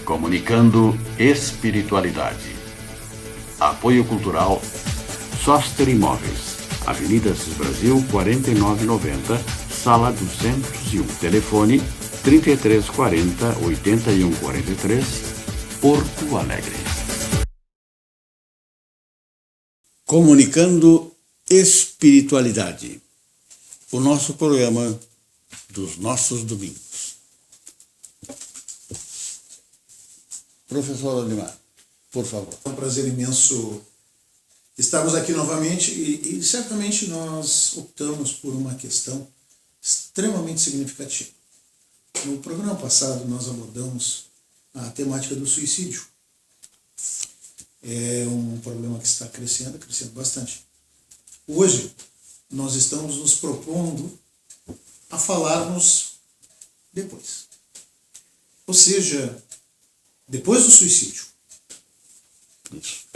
Comunicando espiritualidade. Apoio Cultural Soster Imóveis, Avenida Assis Brasil, 4990, Sala 201. Telefone 3340-8143, Porto Alegre. Comunicando espiritualidade. O nosso programa dos nossos domingos. Professor Odimar, por favor. É um prazer imenso estarmos aqui novamente e certamente nós optamos por uma questão extremamente significativa. No programa passado nós abordamos a temática do suicídio. É um problema que está crescendo bastante. Hoje nós estamos nos propondo a falarmos depois. Ou seja, depois do suicídio.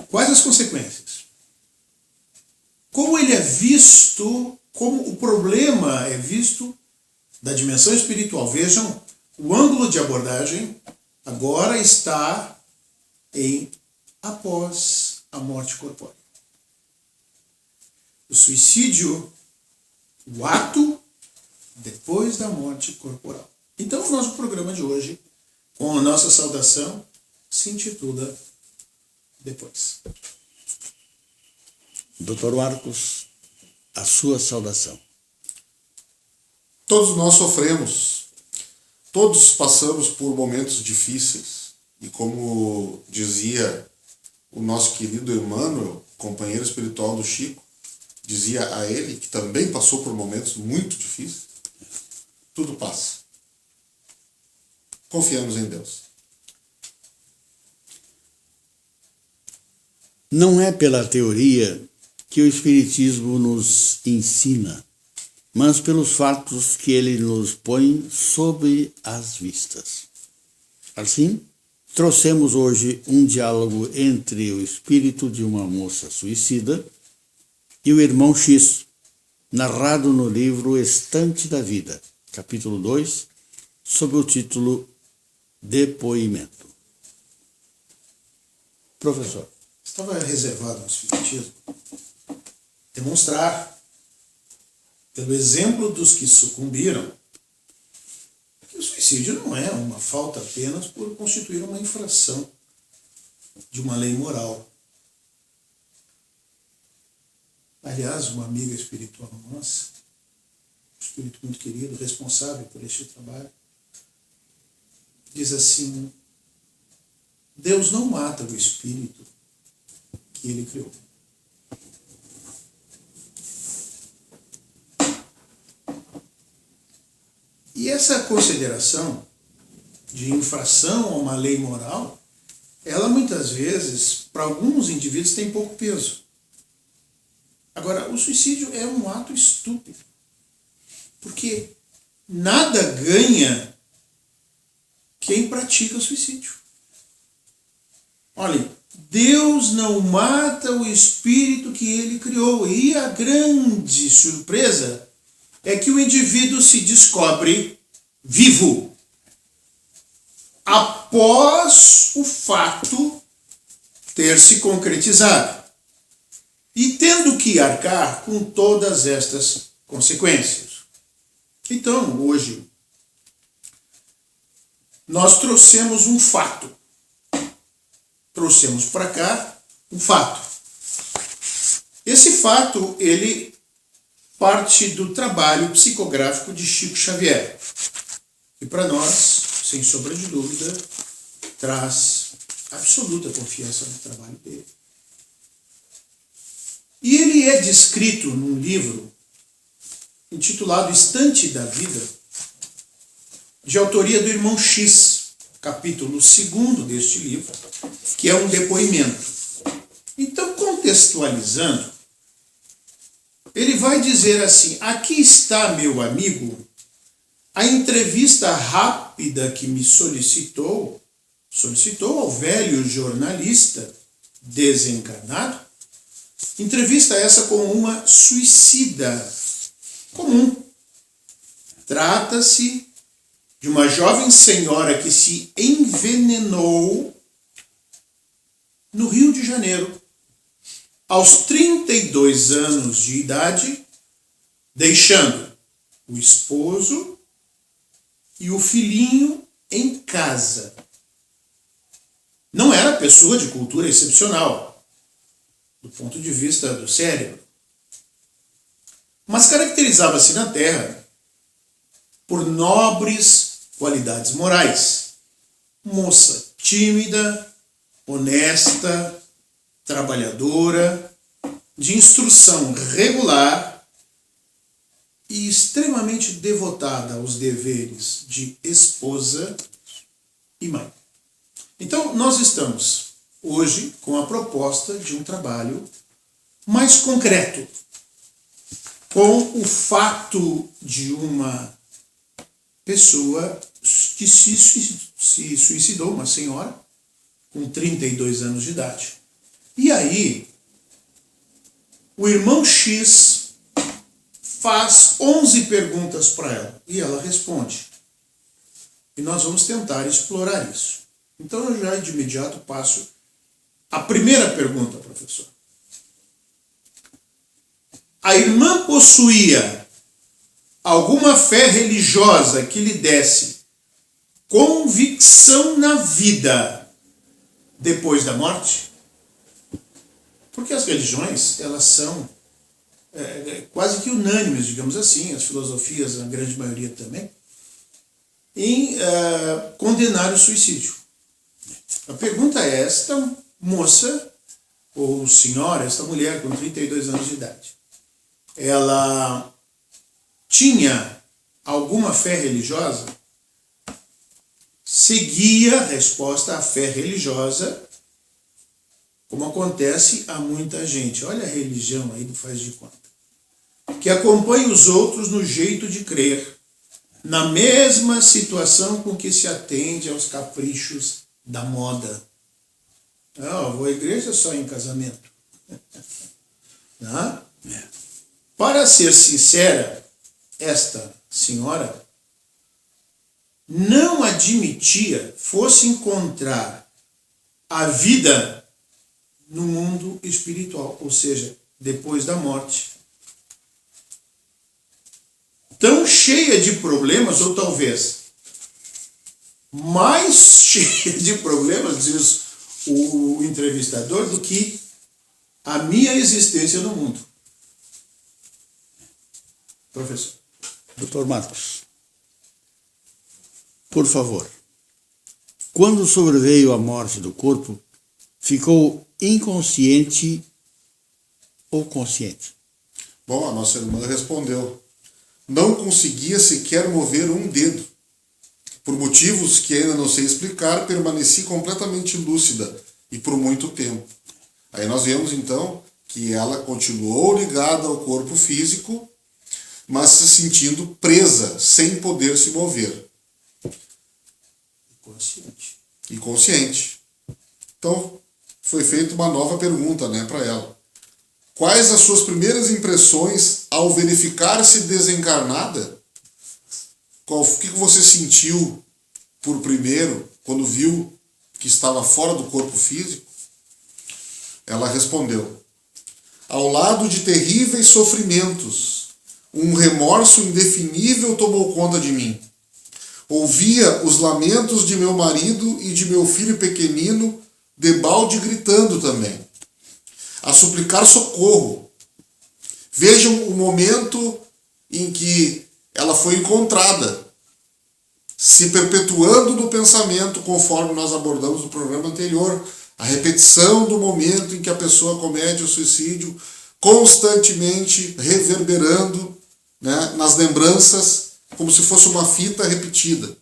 Quais as consequências? Como ele é visto, como o problema é visto da dimensão espiritual. Vejam, o ângulo de abordagem agora está em após a morte corpórea. O suicídio, o ato depois da morte corporal. Então, o nosso programa de hoje, com a nossa saudação, se intitula Depois. Dr. Marcos, a sua saudação. Todos nós sofremos, todos passamos por momentos difíceis. E como dizia o nosso querido Emmanuel, companheiro espiritual do Chico, dizia a ele, que também passou por momentos muito difíceis, tudo passa. Confiamos em Deus. Não é pela teoria que o Espiritismo nos ensina, mas pelos fatos que ele nos põe sob as vistas. Assim, trouxemos hoje um diálogo entre o espírito de uma moça suicida e o irmão X, narrado no livro Estante da Vida, capítulo 2, sob o título Depoimento. Professor. Estava reservado no Espiritismo demonstrar, pelo exemplo dos que sucumbiram, que o suicídio não é uma falta apenas por constituir uma infração de uma lei moral. Aliás, uma amiga espiritual nossa, um espírito muito querido, responsável por este trabalho, diz assim: Deus não mata o espírito que ele criou. E essa consideração de infração a uma lei moral, ela muitas vezes, para alguns indivíduos, tem pouco peso. Agora, o suicídio é um ato estúpido, porque nada ganha quem pratica o suicídio. Olhem, Deus não mata o espírito que ele criou. E a grande surpresa é que o indivíduo se descobre vivo após o fato ter se concretizado e tendo que arcar com todas estas consequências. Então, hoje, nós trouxemos um fato. Trouxemos para cá um fato. Esse fato, ele parte do trabalho psicográfico de Chico Xavier. E para nós, sem sombra de dúvida, traz absoluta confiança no trabalho dele. E ele é descrito num livro intitulado Estante da Vida, de autoria do irmão X, capítulo 2 deste livro, que é um depoimento. Então, contextualizando, ele vai dizer assim: aqui está, meu amigo, a entrevista rápida que me solicitou ao velho jornalista desencarnado, entrevista essa com uma suicida comum. Trata-se de uma jovem senhora que se envenenou no Rio de Janeiro, aos 32 anos de idade, deixando o esposo e o filhinho em casa. Não era pessoa de cultura excepcional, do ponto de vista do cérebro, mas caracterizava-se na Terra por nobres qualidades morais. Moça tímida, honesta, trabalhadora, de instrução regular e extremamente devotada aos deveres de esposa e mãe. Então, nós estamos hoje com a proposta de um trabalho mais concreto, com o fato de uma pessoa que se suicidou, uma senhora, com 32 anos de idade. E aí, o irmão X faz 11 perguntas para ela e ela responde. E nós vamos tentar explorar isso. Então eu já de imediato passo a primeira pergunta, professor. A irmã possuía alguma fé religiosa que lhe desse convicção na vida depois da morte? Porque as religiões, elas são quase que unânimes, digamos assim, as filosofias, a grande maioria também, em condenar o suicídio. A pergunta é, esta moça, ou senhora, esta mulher com 32 anos de idade, ela tinha alguma fé religiosa? Seguia a resposta à fé religiosa, como acontece a muita gente. Olha a religião aí do faz de conta. Que acompanha os outros no jeito de crer, na mesma situação com que se atende aos caprichos da moda. Não, vou à igreja só em casamento. Não? Para ser sincera, esta senhora não admitia fosse encontrar a vida no mundo espiritual, ou seja, depois da morte. Tão cheia de problemas, ou talvez mais cheia de problemas, diz o entrevistador, do que a minha existência no mundo. Professor. Doutor Marcos, por favor, quando sobreveio a morte do corpo, ficou inconsciente ou consciente? Bom, a nossa irmã respondeu. Não conseguia sequer mover um dedo. Por motivos que ainda não sei explicar, permaneci completamente lúcida e por muito tempo. Aí nós vemos então que ela continuou ligada ao corpo físico, mas se sentindo presa, sem poder se mover. Consciente. E consciente. Então, foi feita uma nova pergunta, para ela. Quais as suas primeiras impressões ao verificar-se desencarnada? O que você sentiu por primeiro, quando viu que estava fora do corpo físico? Ela respondeu: ao lado de terríveis sofrimentos, um remorso indefinível tomou conta de mim. Ouvia os lamentos de meu marido e de meu filho pequenino, debalde gritando também, a suplicar socorro. Vejam o momento em que ela foi encontrada, se perpetuando no pensamento, conforme nós abordamos no programa anterior, a repetição do momento em que a pessoa comete o suicídio, constantemente reverberando, nas lembranças, como se fosse uma fita repetida.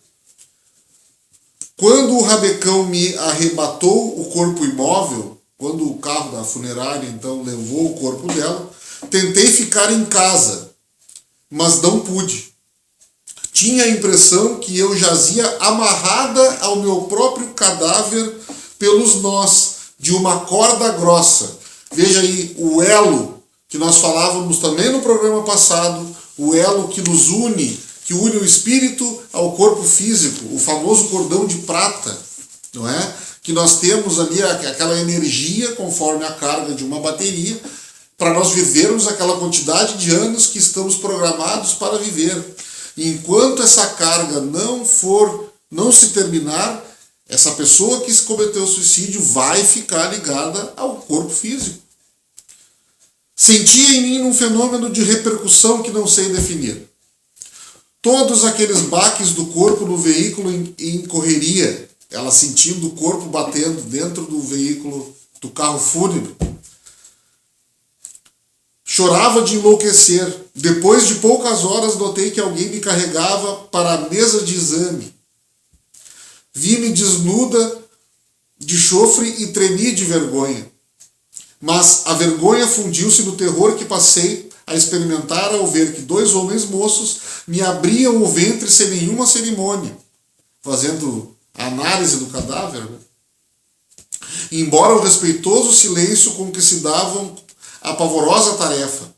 Quando o rabecão me arrebatou o corpo imóvel, quando o carro da funerária então levou o corpo dela, tentei ficar em casa, mas não pude. Tinha a impressão que eu jazia amarrada ao meu próprio cadáver pelos nós de uma corda grossa. Veja aí o elo que nós falávamos também no programa passado, o elo que nos une que une o espírito ao corpo físico, o famoso cordão de prata, não é? Que nós temos ali aquela energia conforme a carga de uma bateria para nós vivermos aquela quantidade de anos que estamos programados para viver. E enquanto essa carga não se terminar, essa pessoa que cometeu o suicídio vai ficar ligada ao corpo físico. Sentia em mim um fenômeno de repercussão que não sei definir. Todos aqueles baques do corpo no veículo em correria, ela sentindo o corpo batendo dentro do veículo, do carro fúnebre. Chorava de enlouquecer. Depois de poucas horas, notei que alguém me carregava para a mesa de exame. Vi-me desnuda de chofre e tremi de vergonha. Mas a vergonha fundiu-se no terror que passei a experimentar ao ver que 2 homens moços me abriam o ventre sem nenhuma cerimônia, fazendo a análise do cadáver. Embora o respeitoso silêncio com que se davam a pavorosa tarefa.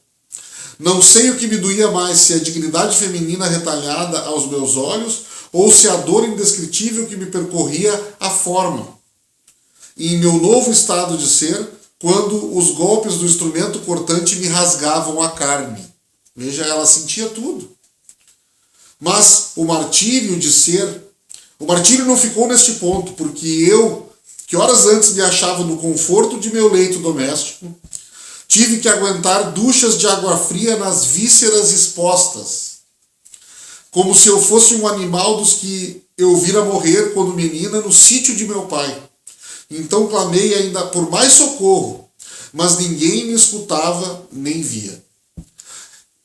Não sei o que me doía mais, se a dignidade feminina retalhada aos meus olhos ou se a dor indescritível que me percorria a forma. E em meu novo estado de ser, quando os golpes do instrumento cortante me rasgavam a carne. Veja, ela sentia tudo. Mas o martírio não ficou neste ponto, porque eu, que horas antes me achava no conforto de meu leito doméstico, tive que aguentar duchas de água fria nas vísceras expostas, como se eu fosse um animal dos que eu vira morrer quando menina no sítio de meu pai. Então clamei ainda por mais socorro, mas ninguém me escutava nem via.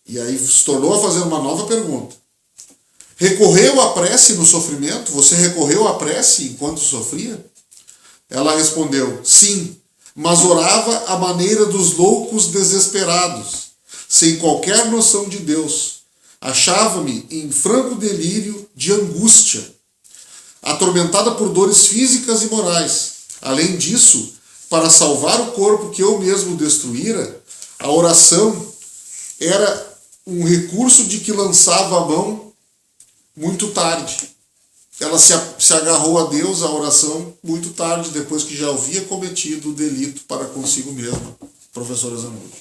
E aí se tornou a fazer uma nova pergunta. Recorreu à prece no sofrimento? Você recorreu à prece enquanto sofria? Ela respondeu, sim, mas orava à maneira dos loucos desesperados, sem qualquer noção de Deus. Achava-me em franco delírio de angústia, atormentada por dores físicas e morais. Além disso, para salvar o corpo que eu mesmo destruíra, a oração era um recurso de que lançava a mão muito tarde. Ela se agarrou a Deus, a oração, muito tarde, depois que já havia cometido o delito para consigo mesma. Professora Zanucci.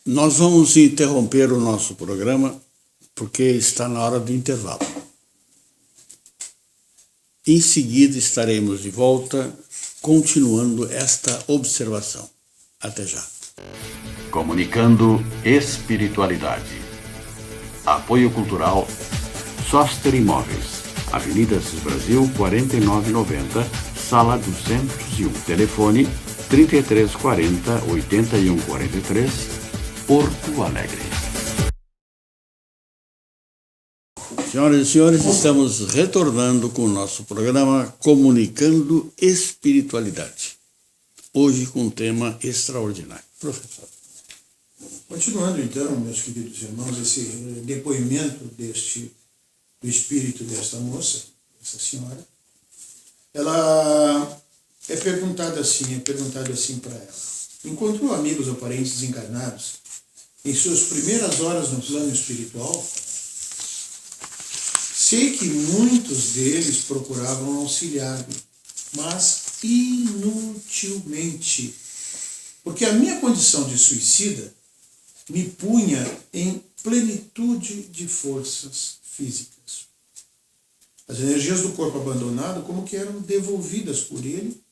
Nós vamos interromper o nosso programa, porque está na hora do intervalo. Em seguida estaremos de volta, continuando esta observação. Até já. Comunicando espiritualidade. Apoio Cultural Soster Imóveis. Avenida Assis Brasil, 4990, Sala 201. Telefone 3340-8143, Porto Alegre. Senhoras e senhores, estamos retornando com o nosso programa Comunicando Espiritualidade. Hoje com um tema extraordinário. Professor. Continuando então, meus queridos irmãos, esse depoimento do espírito desta moça, essa senhora, ela é perguntado assim para ela. Encontrou amigos ou parentes desencarnados em suas primeiras horas no plano espiritual? Sei que muitos deles procuravam auxiliar-me, mas inutilmente, porque a minha condição de suicida me punha em plenitude de forças físicas. As energias do corpo abandonado como que eram devolvidas por ele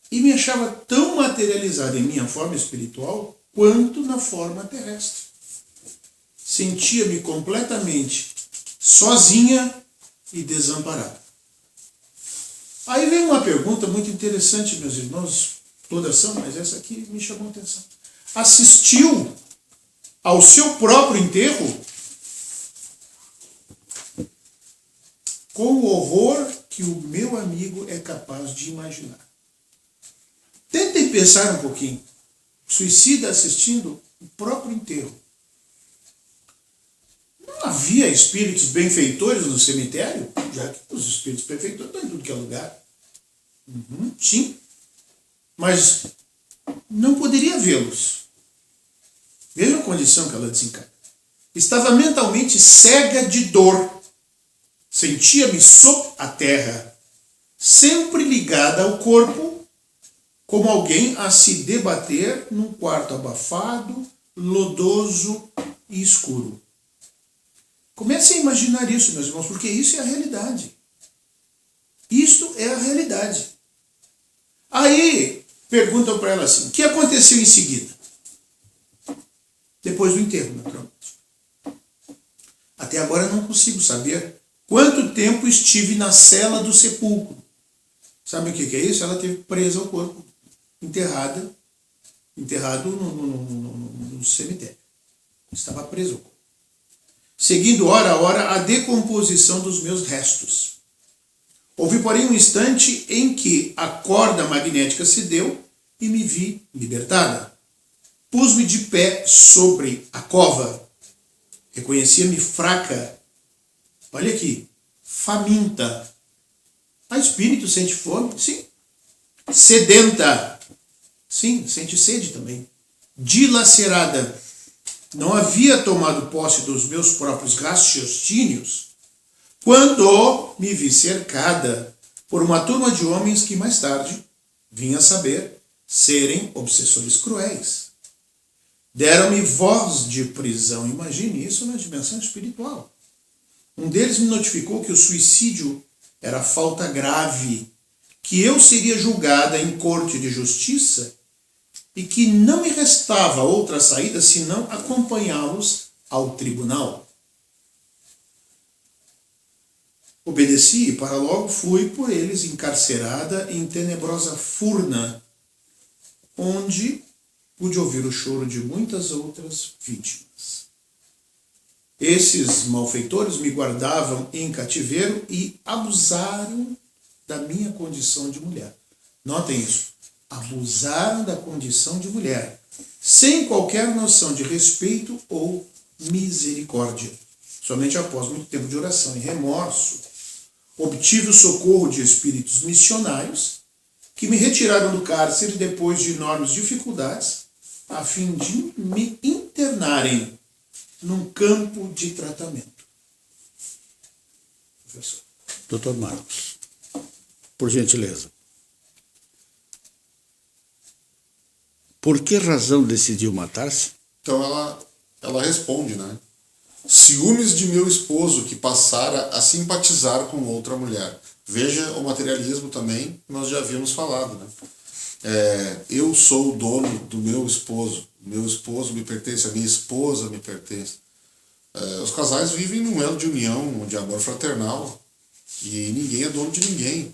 e me achava tão materializada em minha forma espiritual quanto na forma terrestre. Sentia-me completamente sozinha e desamparada. Aí vem uma pergunta muito interessante, meus irmãos, todas são, mas essa aqui me chamou a atenção. Assistiu ao seu próprio enterro? Com o horror que o meu amigo é capaz de imaginar. Tentem pensar um pouquinho. Suicida assistindo o próprio enterro. Não havia espíritos benfeitores no cemitério? Já que os espíritos benfeitores estão em tudo que é lugar. Sim. Mas não poderia vê-los. Veja a condição que ela desencarna. Estava mentalmente cega de dor. Sentia-me sob a terra, sempre ligada ao corpo, como alguém a se debater num quarto abafado, lodoso e escuro. Comecem a imaginar isso, meus irmãos, porque isso é a realidade. Isto é a realidade. Aí, perguntam para ela assim, o que aconteceu em seguida? Depois do enterro, naturalmente. Até agora eu não consigo saber quanto tempo estive na cela do sepulcro. Sabe o que é isso? Ela teve presa ao corpo, enterrado no cemitério. Estava preso ao corpo. Seguindo hora a hora a decomposição dos meus restos. Houve, porém, um instante em que a corda magnética se deu e me vi libertada. Pus-me de pé sobre a cova. Reconhecia-me fraca. Olha aqui, faminta. Ah, espírito sente fome? Sim. Sedenta. Sim, sente sede também. Dilacerada. Não havia tomado posse dos meus próprios raciocínios quando me vi cercada por uma turma de homens que mais tarde vinha a saber serem obsessores cruéis. Deram-me voz de prisão. Imagine isso na dimensão espiritual. Um deles me notificou que o suicídio era falta grave, que eu seria julgada em corte de justiça e que não me restava outra saída senão acompanhá-los ao tribunal. Obedeci e para logo fui por eles encarcerada em tenebrosa furna, onde pude ouvir o choro de muitas outras vítimas. Esses malfeitores me guardavam em cativeiro e abusaram da minha condição de mulher. Notem isso. Abusaram da condição de mulher, sem qualquer noção de respeito ou misericórdia. Somente após muito tempo de oração e remorso, obtive o socorro de espíritos missionários que me retiraram do cárcere depois de enormes dificuldades, a fim de me internarem num campo de tratamento. Professor. Dr. Marcos, por gentileza. Por que razão decidiu matar-se? Então ela responde, né? Ciúmes de meu esposo que passara a simpatizar com outra mulher. Veja o materialismo também, nós já havíamos falado, né? Eu sou o dono do meu esposo me pertence, a minha esposa me pertence. Os casais vivem num elo de união, de amor fraternal, e ninguém é dono de ninguém.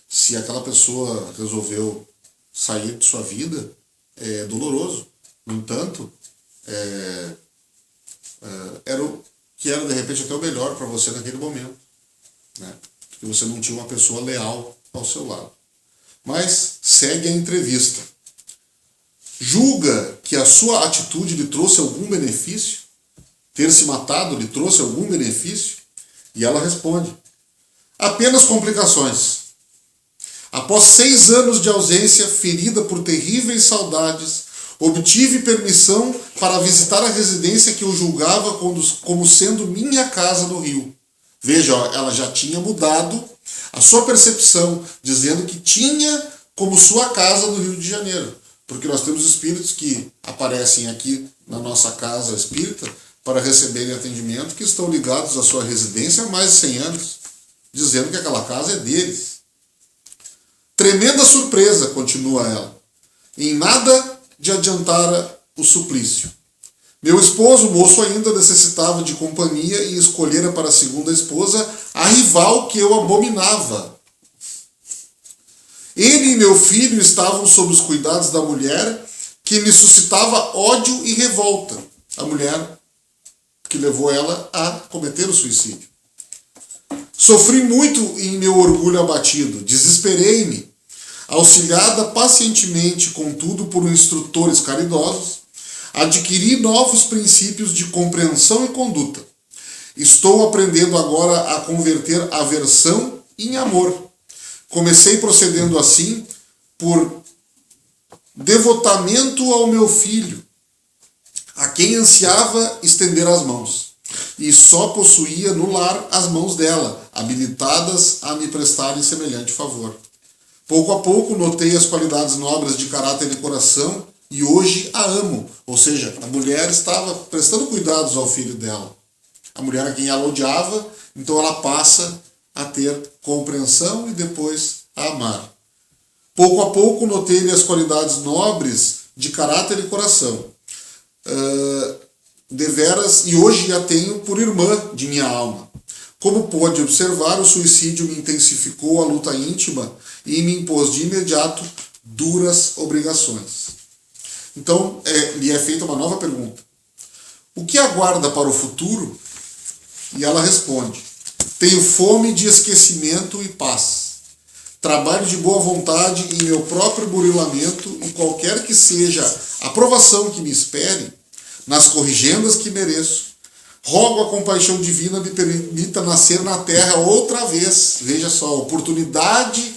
Se aquela pessoa resolveu sair de sua vida, é doloroso. No entanto, era o que era de repente até o melhor para você naquele momento, né? Porque você não tinha uma pessoa leal ao seu lado. Mas segue a entrevista. Julga que a sua atitude lhe trouxe algum benefício? Ter se matado lhe trouxe algum benefício? E ela responde: apenas complicações. Após 6 anos de ausência, ferida por terríveis saudades, obtive permissão para visitar a residência que eu julgava como sendo minha casa no Rio. Veja, ela já tinha mudado a sua percepção, dizendo que tinha como sua casa no Rio de Janeiro. Porque nós temos espíritos que aparecem aqui na nossa casa espírita para receberem atendimento, que estão ligados à sua residência há mais de 100 anos, dizendo que aquela casa é deles. Tremenda surpresa, continua ela. Em nada de adiantara o suplício. Meu esposo, moço ainda, necessitava de companhia e escolhera para a segunda esposa a rival que eu abominava. Ele e meu filho estavam sob os cuidados da mulher que me suscitava ódio e revolta. A mulher que levou ela a cometer o suicídio. Sofri muito em meu orgulho abatido, desesperei-me. Auxiliada pacientemente, contudo, por instrutores caridosos, adquiri novos princípios de compreensão e conduta. Estou aprendendo agora a converter aversão em amor. Comecei procedendo assim por devotamento ao meu filho, a quem ansiava estender as mãos, e só possuía no lar as mãos dela, habilitadas a me prestarem semelhante favor. Pouco a pouco notei as qualidades nobres de caráter e coração, e hoje a amo. Ou seja, a mulher estava prestando cuidados ao filho dela. A mulher a quem ela odiava, então ela passa a ter compreensão e depois a amar. Pouco a pouco notei-lhe as qualidades nobres de caráter e coração. Deveras, e hoje a tenho por irmã de minha alma. Como pôde observar, o suicídio me intensificou a luta íntima e me impôs de imediato duras obrigações. Então, lhe é feita uma nova pergunta. O que aguarda para o futuro? E ela responde: tenho fome de esquecimento e paz. Trabalho de boa vontade em meu próprio burilamento, e qualquer que seja a provação que me espere, nas corrigendas que mereço, rogo a compaixão divina me permita nascer na terra outra vez. Veja só, a oportunidade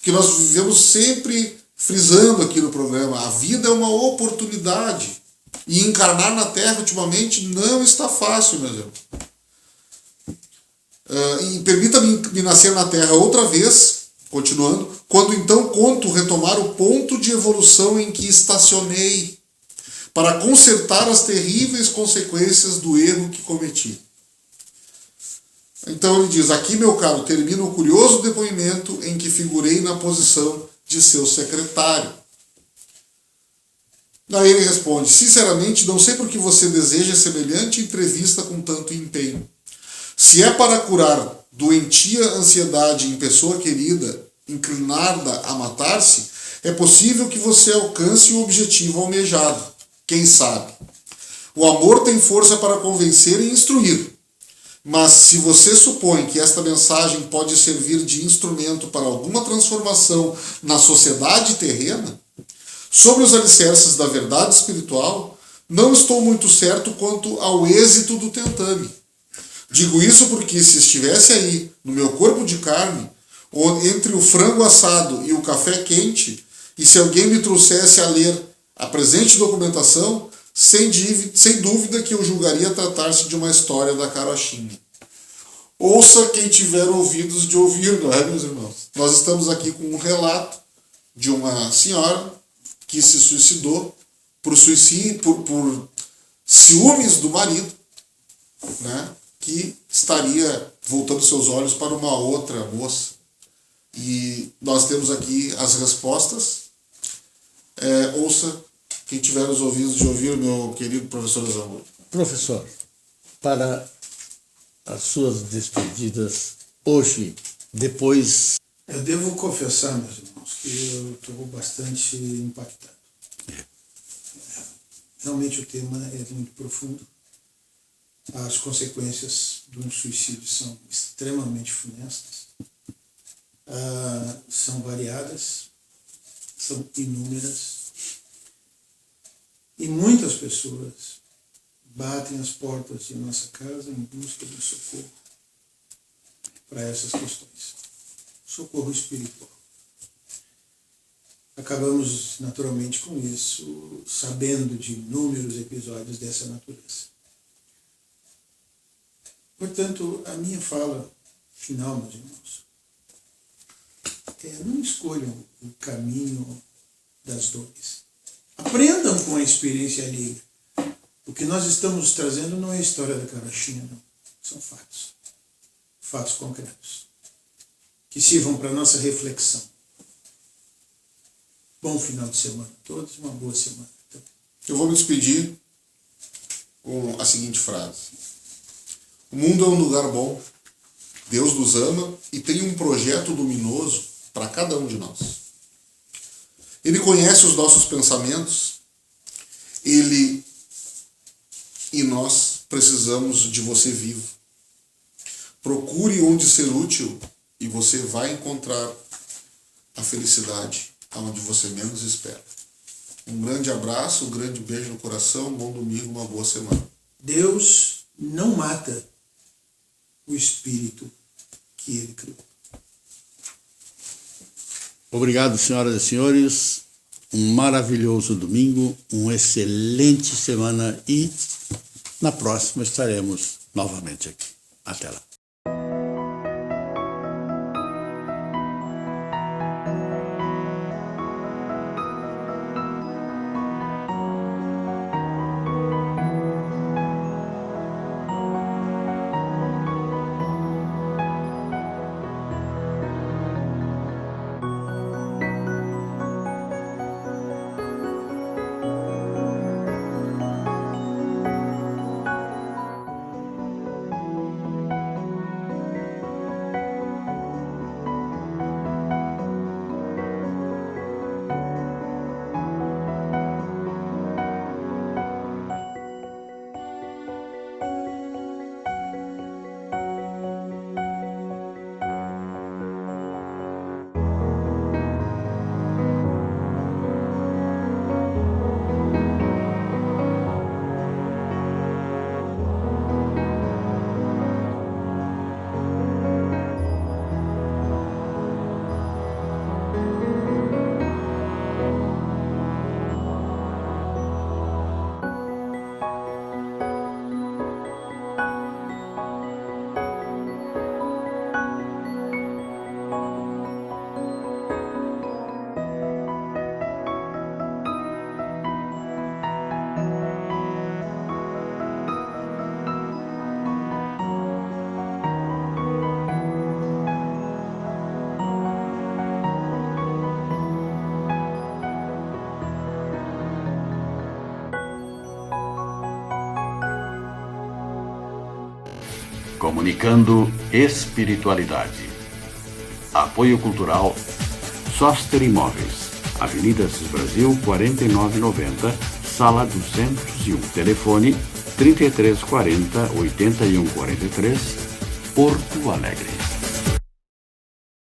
que nós vivemos sempre frisando aqui no programa. A vida é uma oportunidade. E encarnar na terra ultimamente não está fácil, meus irmãos. E permita-me nascer na terra outra vez, continuando, quando então conto retomar o ponto de evolução em que estacionei, para consertar as terríveis consequências do erro que cometi. Então ele diz: aqui, meu caro, termina o curioso depoimento em que figurei na posição de seu secretário. Daí ele responde: sinceramente, não sei por que você deseja semelhante entrevista com tanto empenho. Se é para curar doentia ansiedade em pessoa querida, inclinada a matar-se, é possível que você alcance o objetivo almejado. Quem sabe? O amor tem força para convencer e instruir. Mas se você supõe que esta mensagem pode servir de instrumento para alguma transformação na sociedade terrena, sobre os alicerces da verdade espiritual, não estou muito certo quanto ao êxito do tentame. Digo isso porque se estivesse aí, no meu corpo de carne, entre o frango assado e o café quente, e se alguém me trouxesse a ler a presente documentação, sem dúvida que eu julgaria tratar-se de uma história da carochinha. Ouça quem tiver ouvidos de ouvir, não é, meus irmãos? Nós estamos aqui com um relato de uma senhora que se suicidou por ciúmes do marido, né? Que estaria voltando seus olhos para uma outra moça. E nós temos aqui as respostas. Ouça quem tiver os ouvidos de ouvir, meu querido professor Zamor. Professor, para as suas despedidas hoje, depois... Eu devo confessar, meus irmãos, que eu estou bastante impactado. Realmente o tema é muito profundo. As consequências de um suicídio são extremamente funestas, são variadas, são inúmeras, e muitas pessoas batem as portas de nossa casa em busca de socorro para essas questões. Socorro espiritual. Acabamos naturalmente com isso, sabendo de inúmeros episódios dessa natureza. Portanto, a minha fala final, meus irmãos, não escolham o caminho das dores. Aprendam com a experiência alheia. O que nós estamos trazendo não é a história da carochinha, não. São fatos. Fatos concretos. Que sirvam para a nossa reflexão. Bom final de semana a todos, uma boa semana também. Eu vou me despedir com a seguinte frase. O mundo é um lugar bom, Deus nos ama e tem um projeto luminoso para cada um de nós. Ele conhece os nossos pensamentos, Ele e nós precisamos de você vivo. Procure onde ser útil e você vai encontrar a felicidade aonde você menos espera. Um grande abraço, um grande beijo no coração, um bom domingo, uma boa semana. Deus não mata o espírito que Ele criou. Obrigado, senhoras e senhores. um maravilhoso domingo, uma excelente semana e na próxima estaremos novamente aqui. Até lá. Comunicando espiritualidade. Apoio Cultural Soster Imóveis, Avenida Assis Brasil, 4990, Sala 201. Telefone 3340-8143, Porto Alegre.